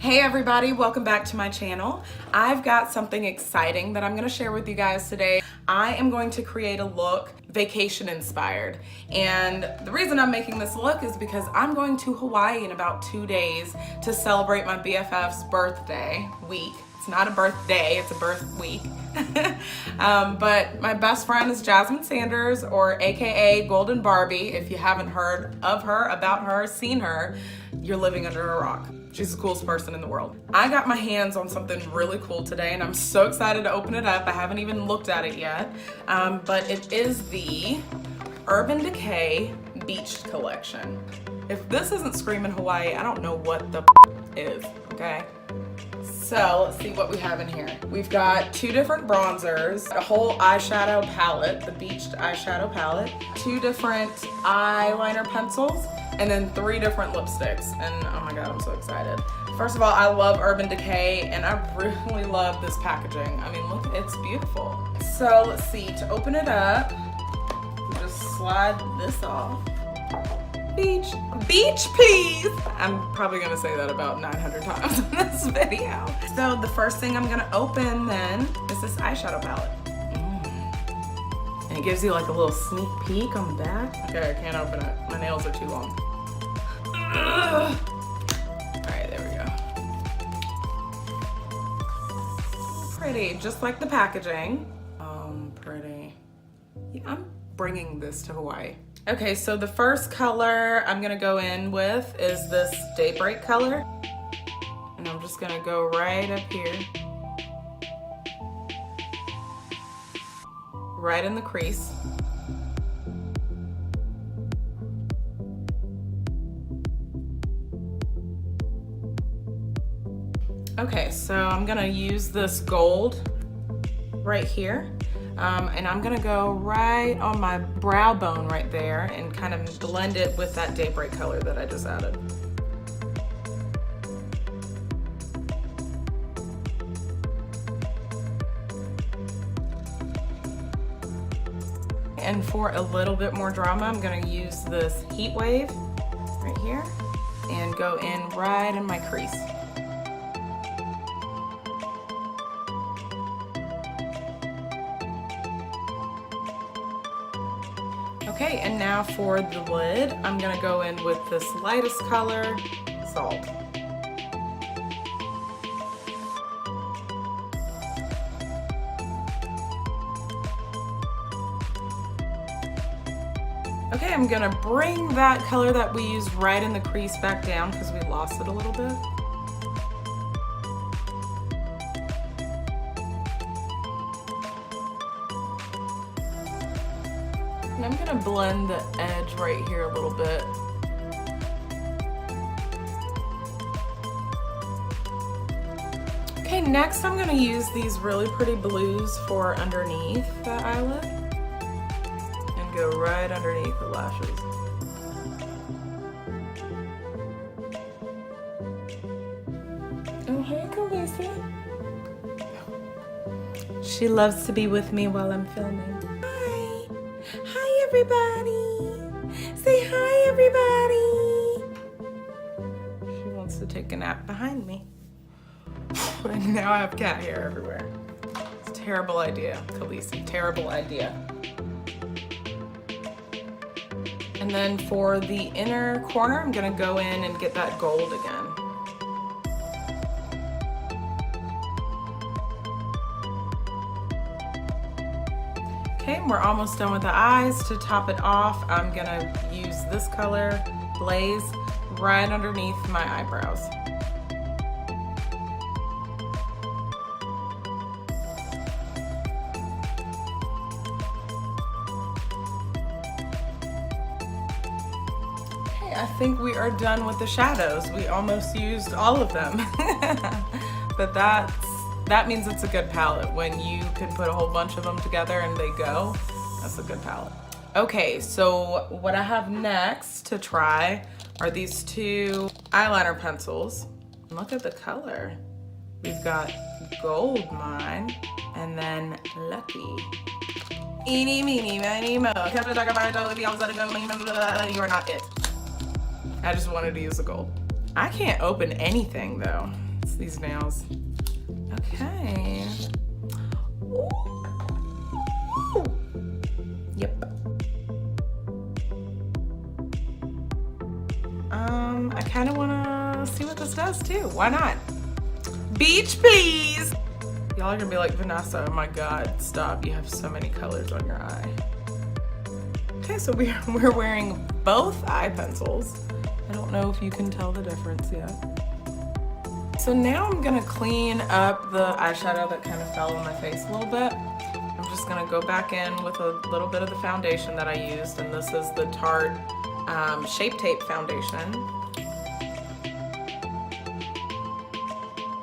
Hey everybody, welcome back to my channel. I've got something exciting that I'm gonna share with you guys today. I am going to create a look vacation inspired. And the reason I'm making this look is because I'm going to Hawaii in about 2 days to celebrate my BFF's birthday week. It's not a birthday, it's a birth week. But my best friend is Jasmine Sanders, or AKA GoldenBarbie. If you haven't heard of her, about her, seen her, you're living under a rock. She's the coolest person in the world. I got my hands on something really cool today and I'm so excited to open it up. I haven't even looked at it yet, but it is the Urban Decay Beached Collection. If this isn't screaming Hawaii, I don't know what the is, okay? So let's see what we have in here. We've got 2 different bronzers, a whole eyeshadow palette, the beached eyeshadow palette, 2 different eyeliner pencils, and then 3 different lipsticks. And oh my God, I'm so excited. First of all, I love Urban Decay and I really love this packaging. I mean, look, it's beautiful. So let's see, to open it up, we just slide this off. Beach, please. I'm probably gonna say that about 900 times in this video. So the first thing I'm gonna open then is this eyeshadow palette. And it gives you like a little sneak peek on the back. Okay, I can't open it. My nails are too long. Ugh. All right, there we go. Pretty, just like the packaging. Pretty. Yeah, I'm bringing this to Hawaii. Okay, so the first color I'm gonna go in with is this Daybreak color. And I'm just gonna go right up here. Right in the crease. Okay, so I'm gonna use this gold right here. And I'm gonna go right on my brow bone right there and kind of blend it with that Daybreak color that I just added. And for a little bit more drama, I'm gonna use this HEATWAVE right here and go in right in my crease. Okay, and now for the lid, I'm gonna go in with this lightest color, Salt. Okay, I'm gonna bring that color that we used right in the crease back down because we lost it a little bit. And I'm gonna blend the edge right here a little bit. Okay, next I'm gonna use these really pretty blues for underneath the eyelid. And go right underneath the lashes. Oh, hey, Khaleesi. She loves to be with me while I'm filming. Hi everybody! Say hi everybody! She wants to take a nap behind me. And now I have cat hair everywhere. It's a terrible idea, Khaleesi, terrible idea. And then for the inner corner, I'm gonna go in and get that gold again. Okay, we're almost done with the eyes. To top it off, I'm gonna use this color, Blaze, right underneath my eyebrows. Okay, I think we are done with the shadows. We almost used all of them. But that means it's a good palette. When you can put a whole bunch of them together and they go, that's a good palette. Okay, so what I have next to try are these 2 eyeliner pencils. Look at the color. We've got Goldmine and then Lucky. Eeny, meeny, miny, mo. You are not it. I just wanted to use the gold. I can't open anything though. It's these nails. Okay. Ooh. Yep. I kind of want to see what this does too. Why not? Beach, please. Y'all are gonna be like, Vanessa, oh my God, stop. You have so many colors on your eye. Okay, so we're wearing both eye pencils. I don't know if you can tell the difference yet. So now I'm gonna clean up the eyeshadow that kind of fell on my face a little bit. I'm just gonna go back in with a little bit of the foundation that I used, and this is the Tarte Shape Tape foundation.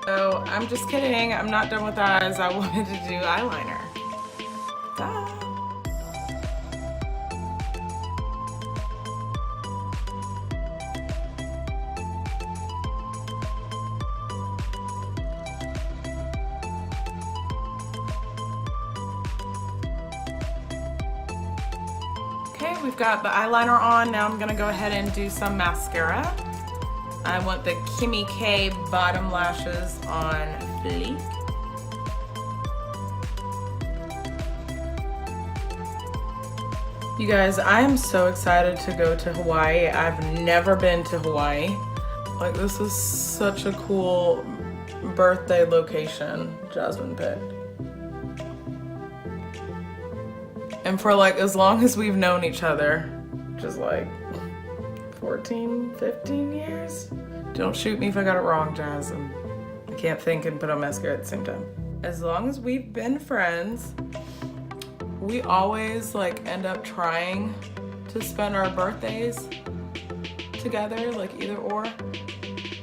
So I'm just kidding, I'm not done with eyes. I wanted to do eyeliner. Ta-da. Okay, we've got the eyeliner on. Now I'm gonna go ahead and do some mascara. I want the Kimmy K bottom lashes on fleek. You guys, I am so excited to go to Hawaii. I've never been to Hawaii. Like, this is such a cool birthday location Jasmine picked. And for like as long as we've known each other, which is like 14, 15 years? Don't shoot me if I got it wrong, Jazz. I can't think and put on mascara at the same time. As long as we've been friends, we always like end up trying to spend our birthdays together, like either or.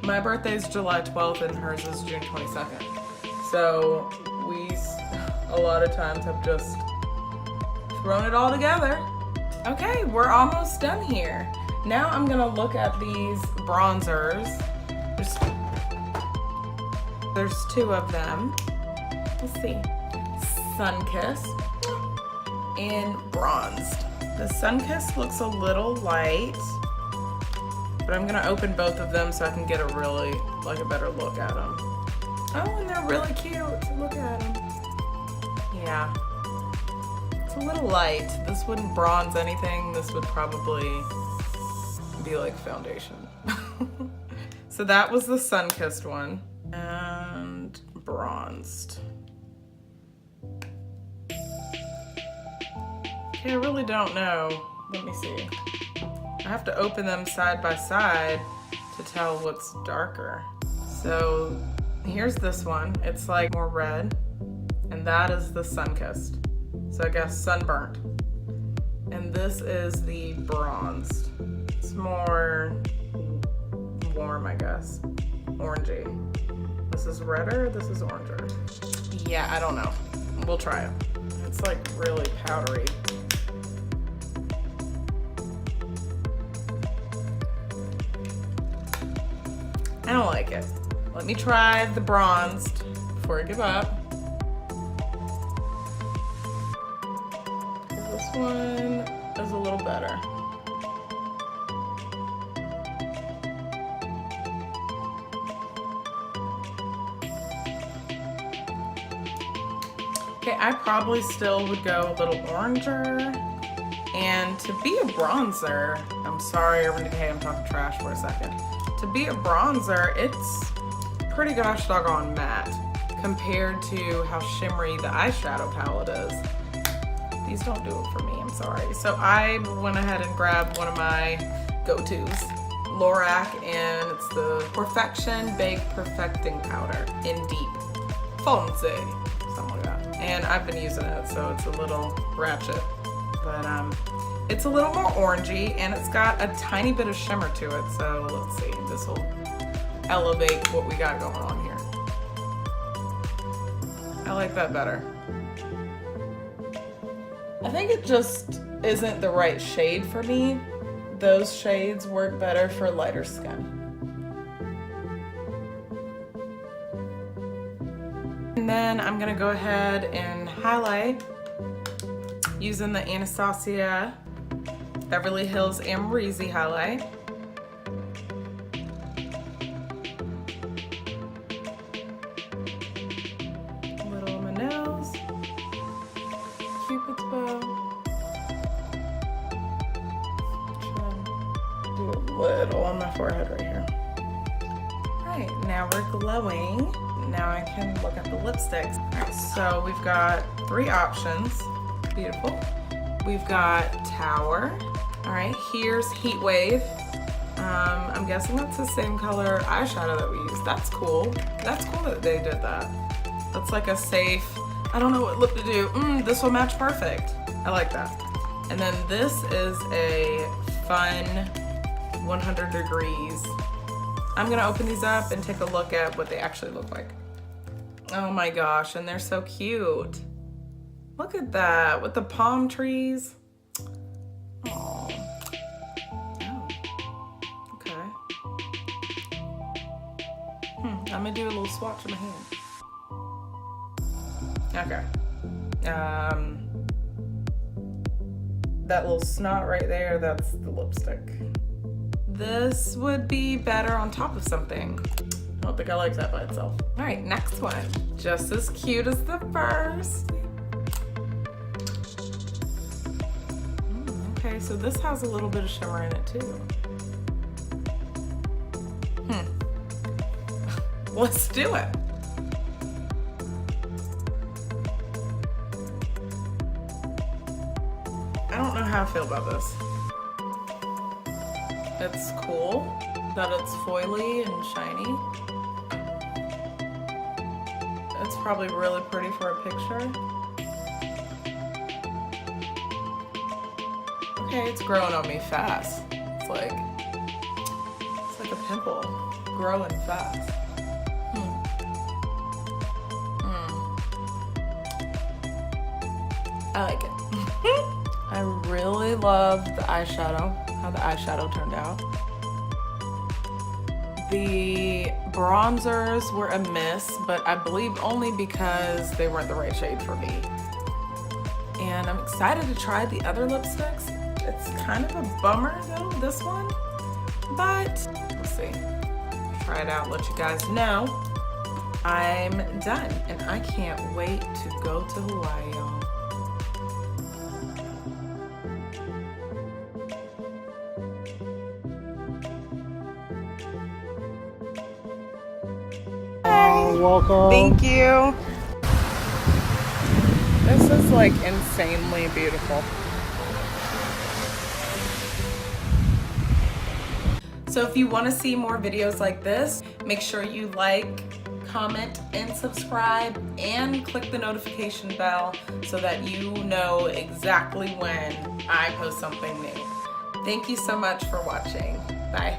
My birthday is July 12th and hers is June 22nd. So we, a lot of times, have just thrown it all together. Okay, we're almost done here. Now I'm gonna look at these bronzers. There's two of them. Let's see. Sunkissed and bronzed. The Sunkissed looks a little light, but I'm gonna open both of them so I can get a really, like a better look at them. Oh, and they're really cute. Look at them. Yeah. It's a little light. This wouldn't bronze anything. This would probably be like foundation. So that was the Sunkissed one. And bronzed. Okay, I really don't know. Let me see. I have to open them side by side to tell what's darker. So here's this one. It's like more red. And that is the Sunkissed. So I guess sunburnt. And this is the bronzed. It's more warm, I guess. Orangey. This is redder, this is oranger. Yeah, I don't know. We'll try it. It's like really powdery. I don't like it. Let me try the bronzed before I give up. This one is a little better. Okay, I probably still would go a little oranger. And to be a bronzer, I'm sorry, Urban Decay, I'm talking trash for a second. To be a bronzer, it's pretty gosh doggone matte compared to how shimmery the eyeshadow palette is. These don't do it for me, I'm sorry. So I went ahead and grabbed one of my go-tos, LORAC, and it's the Perfection Bake Perfecting Powder in Deep Fonce, something like that. And I've been using it, so it's a little ratchet. But it's a little more orangey, and it's got a tiny bit of shimmer to it. So let's see, this will elevate what we got going on here. I like that better. I think it just isn't the right shade for me. Those shades work better for lighter skin. And then I'm gonna go ahead and highlight using the Anastasia Beverly Hills Amrezy highlight. forehead right here. Alright, now we're glowing. Now I can look at the lipsticks. Alright, so we've got 3 options. Beautiful. We've got Tower. Alright, here's Heatwave. I'm guessing that's the same color eyeshadow that we used. That's cool. That's cool that they did that. That's like a safe, I don't know what lip to do. This will match perfect. I like that. And then this is a fun 100 degrees. I'm gonna open these up and take a look at what they actually look like. Oh my gosh, and they're so cute. Look at that, with the palm trees. Oh. Okay. I'm gonna do a little swatch in my hand. Okay. That little snot right there, that's the lipstick. This would be better on top of something. I don't think I like that by itself. All right, next one. Just as cute as the first. Okay, so this has a little bit of shimmer in it too. Let's do it. I don't know how I feel about this. It's cool that it's foily and shiny. It's probably really pretty for a picture. Okay, it's growing on me fast. It's like a pimple growing fast. I like it. I really love the eyeshadow, how the eyeshadow turned out. The bronzers were a miss, but I believe only because they weren't the right shade for me. And I'm excited to try the other lipsticks. It's kind of a bummer though, this one, but we'll see. Try it out, let you guys know. I'm done, and I can't wait to go to Hawaii, y'all. Welcome. Thank you. This is like insanely beautiful. So if you want to see more videos like this, make sure you like, comment, and subscribe, and click the notification bell so that you know exactly when I post something new. Thank you so much for watching. Bye.